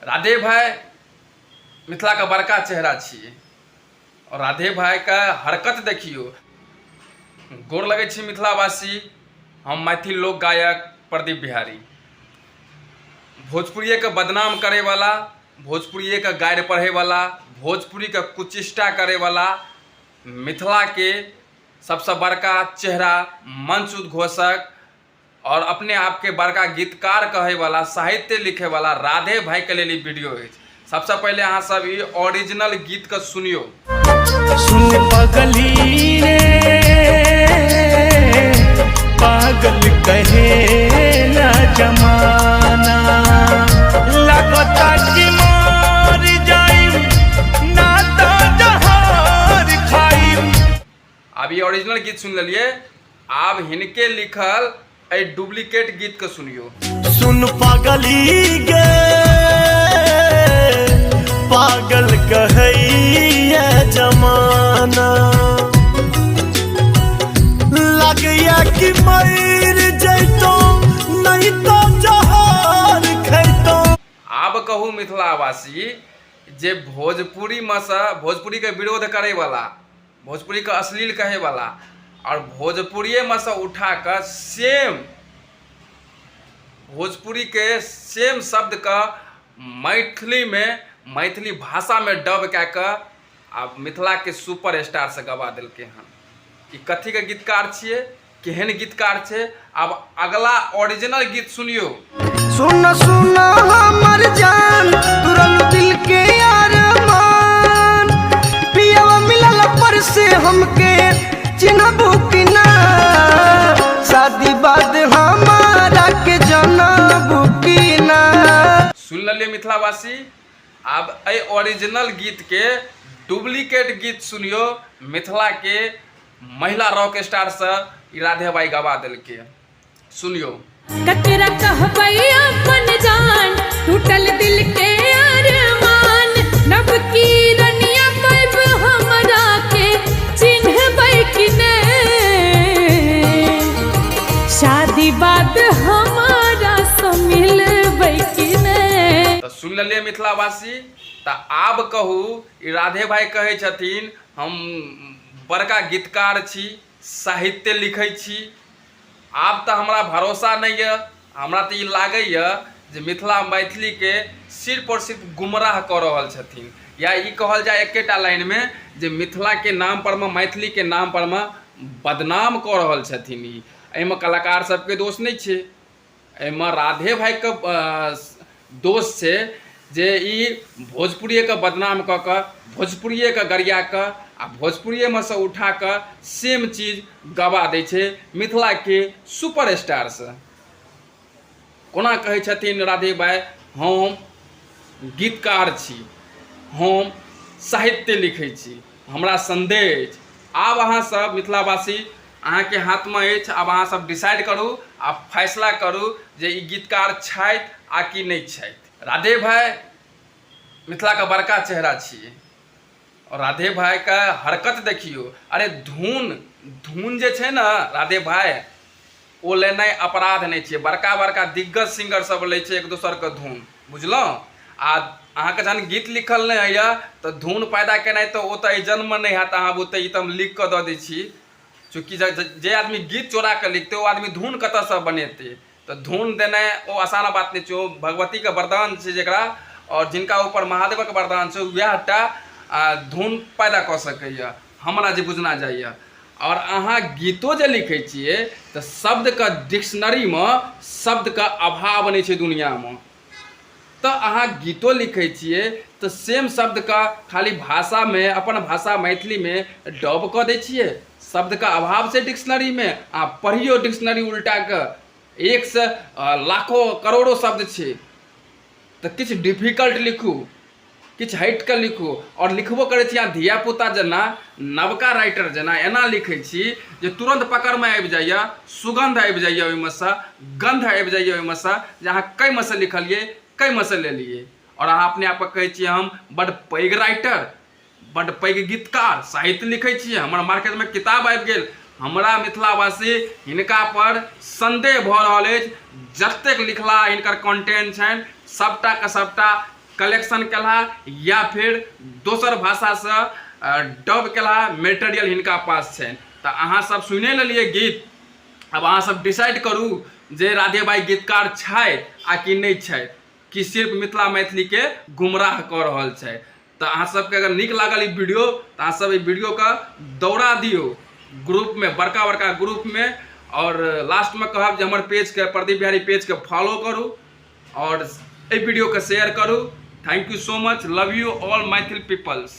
राधे भाई मिथिला का बड़का चेहरा छिए और राधे भाई का हरकत देखियो। गोर लगे छी मिथिलावासी, हम मैथिल लोक गायक प्रदीप बिहारी। भोजपुरी के बदनाम करे वाला, भोजपुरी का गायर पढ़े वाला, भोजपुरी का कुचिष्टा करे वाला, मिथिला के सबसे बड़का चेहरा, मंच उद्घोषक और अपने आप के बड़का गीतकार कहे वाला, साहित्य लिखे वाला राधे भाई के लिए वीडियो है। सबसे पहले अहाँ सब ये ओरिजिनल गीत का सुनियो। सुन पगली रे पागल कहे ना जमाना, लगता कि मार जाई ना तो जहार खाई। अब ये ओरिजिनल गीत सुन लिए, आप हिनके लिखल ए डुप्लीकेट गीत का सुनियो। सुन पगली गे पागल कहे जमाना, लगिया कि मर जैतो नहीं तो जहार खैतो। आब कहू मिथिलावासी जे भोजपुरी में से भोजपुरी के विरोध करे वाला, भोजपुरी का अश्लील कहे वाला और भोजपुरी में से उठा कर सेम भोजपुरी के सेम शब्द का मैथिली में, मैथिली भाषा में डब कऽ आप मिथिला के सुपर स्टार से गवा दिल के हैं। ई कथी के गीतकार छिए, केहन गीतकार छे। अब अगला ओरिजिनल गीत सुनियो। सुन सुन हमर जान तुरंत दिल के अरमान, पिया मिलल पर से हमके चिन्हबू कि ना, शादी बाद हमारा के जानबू कि ना। सुन लिये मिथिलावासी, अब ए ओरिजिनल गीत के डुप्लीकेट गीत सुनियो। मिथिला के महिला रॉक स्टार से राधे भाई गवा दिल के सुनियो। ककरा कहबै अपन जान टूटल दिल के अरमान, नब की रनिया पैब हमरा के चिन्हबै कि ने, शादी बाद हमारा से मिलबै कि ने। तो सुन लिये मिथिलावासी, तो आब कहू राधे भाई कहे छथिन हम बड़का गीतकार छी, साहित्य लिखे छी। आब तो हमरा भरोसा नहीं है, हमरा तो ये लागे जे मिथिला मैथिली के सिर्फ और सिर्फ गुमराह कर रहल छथिन, या ये कहल जाए एकेटा लाइन में जे मिथिला के नाम पर में, मैथिली के नाम पर में बदनाम कर रहल छथिन। एहिमे कलाकार सबके दोष नहीं छे, एहिमे राधे भाई के दोष छे जे ई भोजपुरी के बदनाम कऽ कऽ, भोजपुरी के गरिया कऽ आ भोजपुरी में से उठा कर सेम चीज गवा दै छे मिथिला के सुपर स्टार से। कोना कहे छथिन राधे भाई, हम गीतकार छी, हम साहित्य लिखे छी, हमरा संदेह अछि। आब अहाँ सब मिथिलावासी अहाँ के हाथ में अछि, आब अहाँ सब डिसाइड करू, आप फैसला करू जे ई गीतकार छथि आ कि नहीं छथि। राधे भाई मिथिला का बड़का चेहरा छिए और राधे भाई का हरकत देखियो। अरे धुन जे छे ना राधे भाई, ओ लेनाइ अपराध नहीं छे। बड़का बड़का दिग्गज सिंगर सब ले छे एक दोसर के धुन, बुझलो। आ अहाँ के जहन गीत लिखल नहीं है तो धुन पैदा केनाइ तो ओ तो जन्म में नहीं हैत। अहाँ बुते ई तो हम लिख के दे दै छी, चूँकि जे आदमी गीत चोरा के लिखते वो आदमी धुन कत से बनेते। तो धुन देना वो आसान बात नहीं छे, भगवती के वरदान छे जेकरा, और जिनका ऊपर महादेव के वरदान छे वएहटा धुन पैदा कर सकैया, हमरा जे बुझना जाइए। और अहाँ गीतो जे लिखे छिए तो शब्द का डिक्शनरी में शब्द का अभाव नहीं छे दुनिया में। तो अहाँ गीतो लिखे छिए तो सेम शब्द का खाली भाषा में, अपन भाषा मैथिली में डब कर दै छिए। शब्द का अभाव से डिक्शनरी में आप पढ़ियो डिक्शनरी उल्टा के, एक से लाखों करोड़ों शब्द छे। तो किछ डिफिकल्ट लिखू, किछ हट के लिखू, और लिखबो करे छी अहाँ धिया पुता जना, नवका राइटर जना एना लिखे छी जे तुरंत पकड़ में आबि जाइए, सुगंध आबि जाइए, ओहिमे से गंध आबि जाइए, ओहिमे से जे अहाँ कई में से लिखलिए, कई में से ले लिए। और अहाँ अपने आप कहे छी हम बड़ पैघ राइटर, बड़ पैघ गीतकार, साहित्य लिखे छी, हमर मार्केट में किताब आबि गेल। हमरा मिथिलावासी हिनका पर संदेह भ रहल अछि, जतेक लिखला हिनकर कंटेंट छनि सबटा के सबटा कलेक्शन केला या फिर दोसर भाषा से डब केला मेटेरियल हिनका पास छै। तो अहाँ सब सुने लेलिए गीत, अब अहाँ सब डिसाइड करू जे राधे भाई गीतकार छै आ कि नहीं छै, कि सिर्फ मिथिला मैथिली के गुमराह कर रहल छै। तो अहाँ सबके अगर नीक लागल ई वीडियो तो अहाँ सब ई वीडियो का दौड़ा दियो ग्रुप में, बड़का बड़का ग्रुप में। और लास्ट में कहब जे हमर पेज के, प्रदीप बिहारी पेज के फॉलो करू और ए वीडियो के शेयर करू। Thank you so much, love you all Maithil peoples.